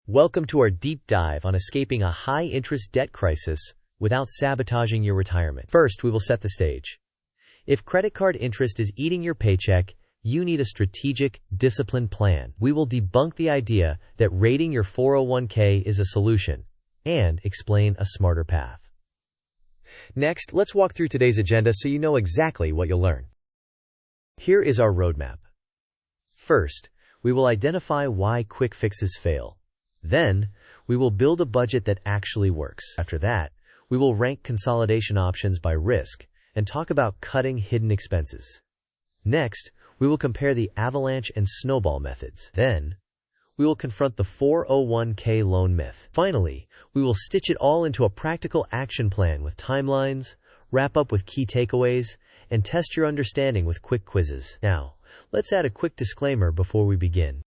Welcome to our deep dive on escaping a high-interest debt crisis without sabotaging your retirement. First, we will set the stage. If credit card interest is eating your paycheck, you need a strategic, disciplined plan. We will debunk the idea that raiding your 401k is a solution and explain a smarter path. Next, let's walk through today's agenda so you know exactly what you'll learn. Here is our roadmap. First, we will identify why quick fixes fail. Then, we will build a budget that actually works. After that, we will rank consolidation options by risk and talk about cutting hidden expenses. Next, we will compare the avalanche and snowball methods. Then, we will confront the 401k loan myth. Finally, we will stitch it all into a practical action plan with timelines, wrap up with key takeaways, and test your understanding with quick quizzes. Now, let's add a quick disclaimer before we begin.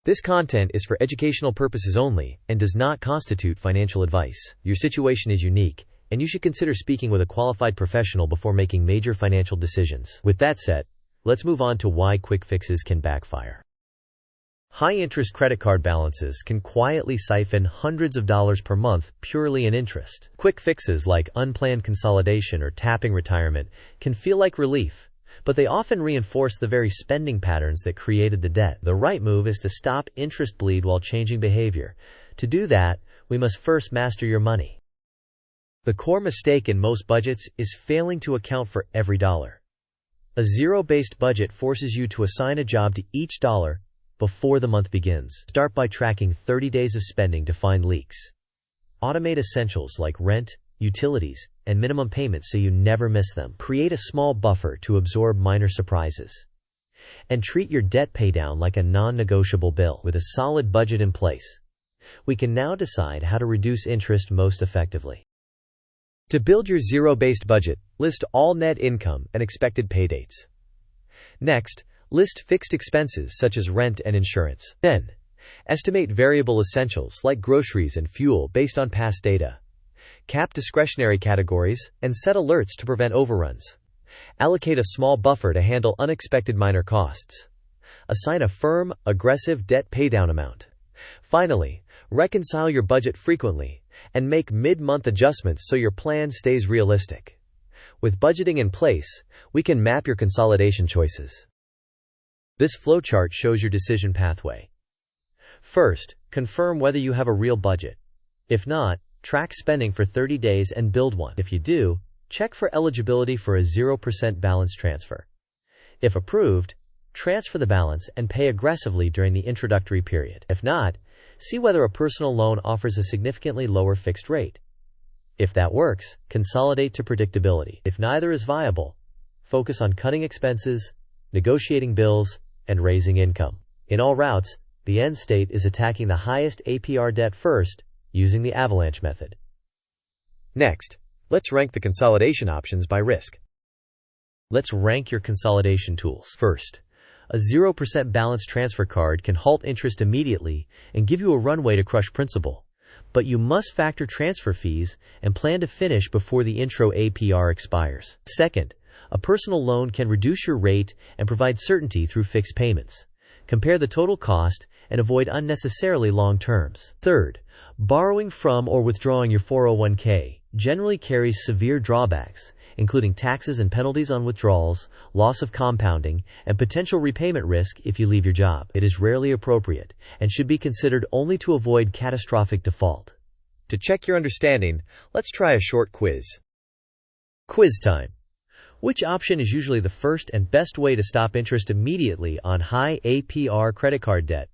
This content is for educational purposes only and does not constitute financial advice. Your situation is unique, and you should consider speaking with a qualified professional before making major financial decisions. With that said, let's move on to why quick fixes can backfire. High-interest credit card balances can quietly siphon hundreds of dollars per month purely in interest. Quick fixes like unplanned consolidation or tapping retirement can feel like relief, but they often reinforce the very spending patterns that created the debt. The right move is to stop interest bleed while changing behavior. To do that, we must first master your money. The core mistake in most budgets is failing to account for every dollar. A zero-based budget forces you to assign a job to each dollar before the month begins. Start by tracking 30 days of spending to find leaks. Automate essentials like rent, utilities, and minimum payments so you never miss them. Create a small buffer to absorb minor surprises. And treat your debt paydown like a non-negotiable bill. With a solid budget in place, we can now decide how to reduce interest most effectively. To build your zero-based budget, list all net income and expected pay dates. Next, list fixed expenses such as rent and insurance. Then, estimate variable essentials like groceries and fuel based on past data. Cap discretionary categories and set alerts to prevent overruns. Allocate a small buffer to handle unexpected minor costs. Assign a firm, aggressive debt paydown amount. Finally, reconcile your budget frequently and make mid-month adjustments so your plan stays realistic. With budgeting in place, we can map your consolidation choices. This flowchart shows your decision pathway. First, confirm whether you have a real budget. If not, track spending for 30 days and build one. If you do, check for eligibility for a 0% balance transfer. If approved, transfer the balance and pay aggressively during the introductory period. If not, see whether a personal loan offers a significantly lower fixed rate. If that works, consolidate to predictability. If neither is viable, focus on cutting expenses, negotiating bills, and raising income. In all routes, the end state is attacking the highest APR debt first, using the avalanche method. Next, let's rank the consolidation options by risk. Let's rank your consolidation tools. First, a 0% balance transfer card can halt interest immediately and give you a runway to crush principal. But you must factor transfer fees and plan to finish before the intro APR expires. Second, a personal loan can reduce your rate and provide certainty through fixed payments. Compare the total cost and avoid unnecessarily long terms. Third, borrowing from or withdrawing your 401k generally carries severe drawbacks, including taxes and penalties on withdrawals, loss of compounding, and potential repayment risk if you leave your job. It is rarely appropriate and should be considered only to avoid catastrophic default. To check your understanding, let's try a short quiz. Quiz time. Which option is usually the first and best way to stop interest immediately on high APR credit card debt?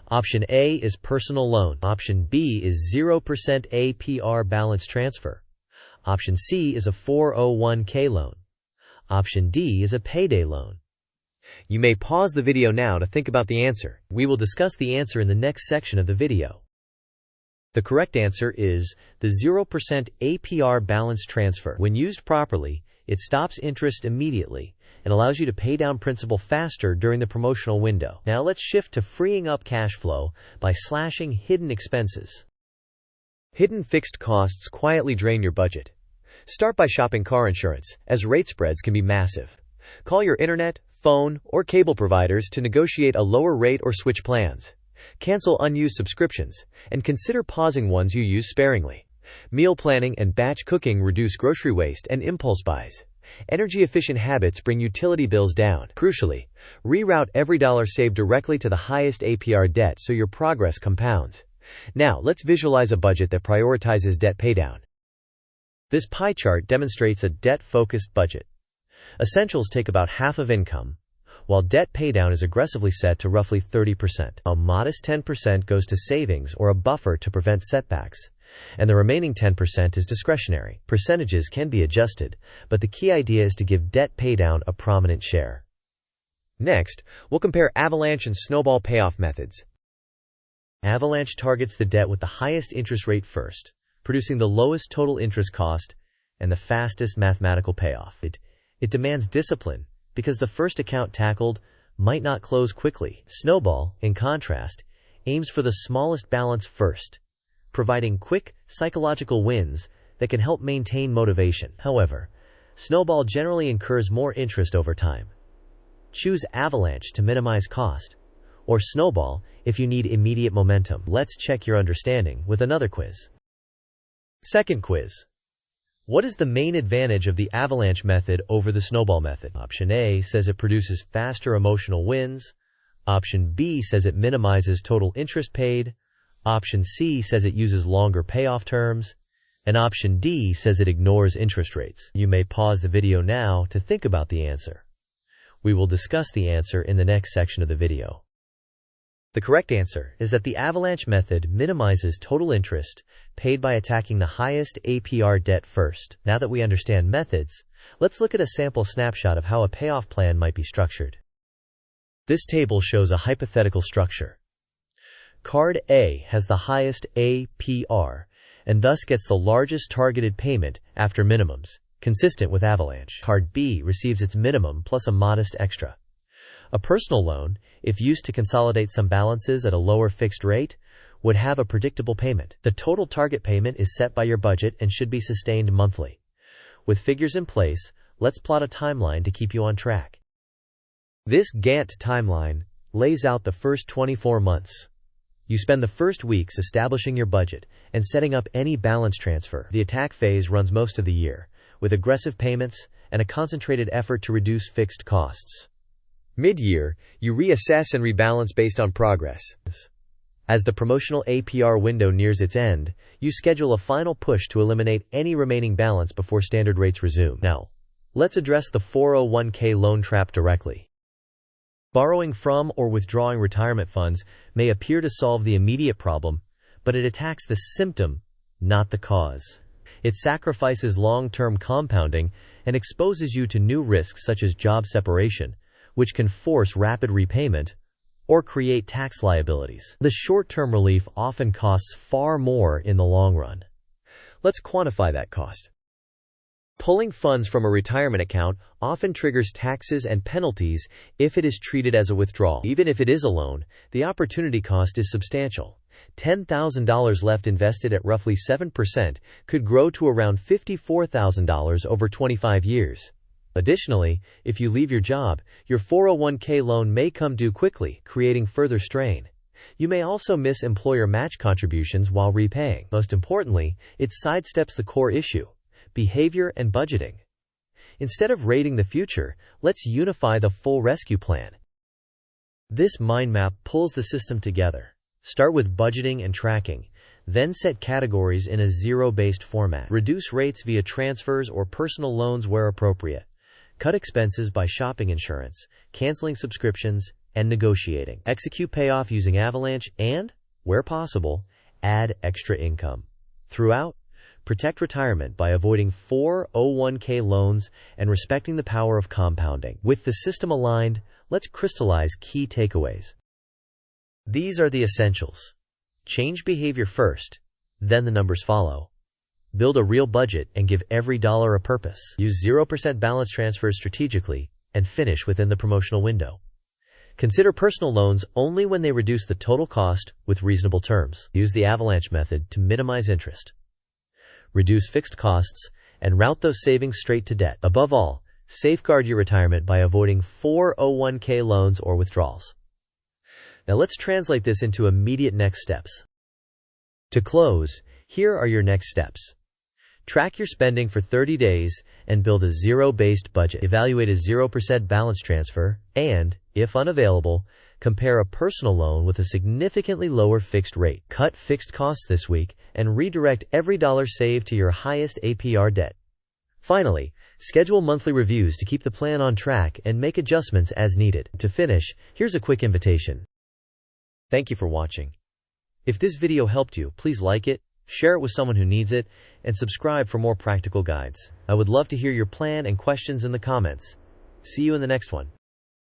Option A is personal loan. Option B is 0% APR balance transfer. Option C is a 401k loan. Option D is a payday loan. You may pause the video now to think about the answer. We will discuss the answer in the next section of the video. The correct answer is the 0% APR balance transfer. When used properly, it stops interest immediately and allows you to pay down principal faster during the promotional window. Now let's shift to freeing up cash flow by slashing hidden expenses. Hidden fixed costs quietly drain your budget. Start by shopping car insurance, as rate spreads can be massive. Call your internet, phone, or cable providers to negotiate a lower rate or switch plans. Cancel unused subscriptions, and consider pausing ones you use sparingly. Meal planning and batch cooking reduce grocery waste and impulse buys. Energy-efficient habits bring utility bills down. Crucially, reroute every dollar saved directly to the highest APR debt so your progress compounds. Now, let's visualize a budget that prioritizes debt paydown. This pie chart demonstrates a debt-focused budget. Essentials take about half of income, while debt paydown is aggressively set to roughly 30%. A modest 10% goes to savings or a buffer to prevent setbacks, and the remaining 10% is discretionary. Percentages can be adjusted, but the key idea is to give debt paydown a prominent share. Next, we'll compare avalanche and snowball payoff methods. Avalanche targets the debt with the highest interest rate first, producing the lowest total interest cost and the fastest mathematical payoff. It demands discipline because the first account tackled might not close quickly. Snowball, in contrast, aims for the smallest balance first, providing quick psychological wins that can help maintain motivation. However, snowball generally incurs more interest over time. Choose avalanche to minimize cost, or snowball if you need immediate momentum. Let's check your understanding with another quiz. Second quiz. What is the main advantage of the avalanche method over the snowball method? Option A says it produces faster emotional wins. Option B says it minimizes total interest paid. Option C says it uses longer payoff terms. And option D says it ignores interest rates. You may pause the video now to think about the answer. We will discuss the answer in the next section of the video. The correct answer is that the avalanche method minimizes total interest paid by attacking the highest APR debt first. Now that we understand methods, let's look at a sample snapshot of how a payoff plan might be structured. This table shows a hypothetical structure. Card A has the highest APR and thus gets the largest targeted payment after minimums, consistent with avalanche. Card B receives its minimum plus a modest extra. A personal loan, if used to consolidate some balances at a lower fixed rate, would have a predictable payment. The total target payment is set by your budget and should be sustained monthly. With figures in place, let's plot a timeline to keep you on track. This Gantt timeline lays out the first 24 months. You spend the first weeks establishing your budget and setting up any balance transfer. The attack phase runs most of the year, with aggressive payments and a concentrated effort to reduce fixed costs. Mid-year, you reassess and rebalance based on progress. As the promotional APR window nears its end, you schedule a final push to eliminate any remaining balance before standard rates resume. Now, let's address the 401k loan trap directly. Borrowing from or withdrawing retirement funds may appear to solve the immediate problem, but it attacks the symptom, not the cause. It sacrifices long-term compounding and exposes you to new risks such as job separation, which can force rapid repayment or create tax liabilities. The short-term relief often costs far more in the long run. Let's quantify that cost. Pulling funds from a retirement account often triggers taxes and penalties if it is treated as a withdrawal. Even if it is a loan, the opportunity cost is substantial. $10,000 left invested at roughly 7% could grow to around $54,000 over 25 years. Additionally, if you leave your job, your 401k loan may come due quickly, creating further strain. You may also miss employer match contributions while repaying. Most importantly, it sidesteps the core issue: behavior and budgeting. Instead of rating the future, let's unify the full rescue plan. This mind map pulls the system together. Start with budgeting and tracking, then set categories in a zero-based format. Reduce rates via transfers or personal loans where appropriate. Cut expenses by shopping insurance, canceling subscriptions, and negotiating. Execute payoff using avalanche and, where possible, add extra income. Throughout, protect retirement by avoiding 401k loans and respecting the power of compounding. With the system aligned, let's crystallize key takeaways. These are the essentials. Change behavior first, then the numbers follow. Build a real budget and give every dollar a purpose. Use 0% balance transfers strategically and finish within the promotional window. Consider personal loans only when they reduce the total cost with reasonable terms. Use the avalanche method to minimize interest. Reduce fixed costs and route those savings straight to debt. Above all, safeguard your retirement by avoiding 401k loans or withdrawals. Now let's translate this into immediate next steps. To close, here are your next steps. Track your spending for 30 days and build a zero-based budget. Evaluate a 0% balance transfer and, if unavailable, compare a personal loan with a significantly lower fixed rate. Cut fixed costs this week and redirect every dollar saved to your highest APR debt. Finally, schedule monthly reviews to keep the plan on track and make adjustments as needed. To finish, here's a quick invitation. Thank you for watching. If this video helped you, please like it, share it with someone who needs it, and subscribe for more practical guides. I would love to hear your plan and questions in the comments. See you in the next one.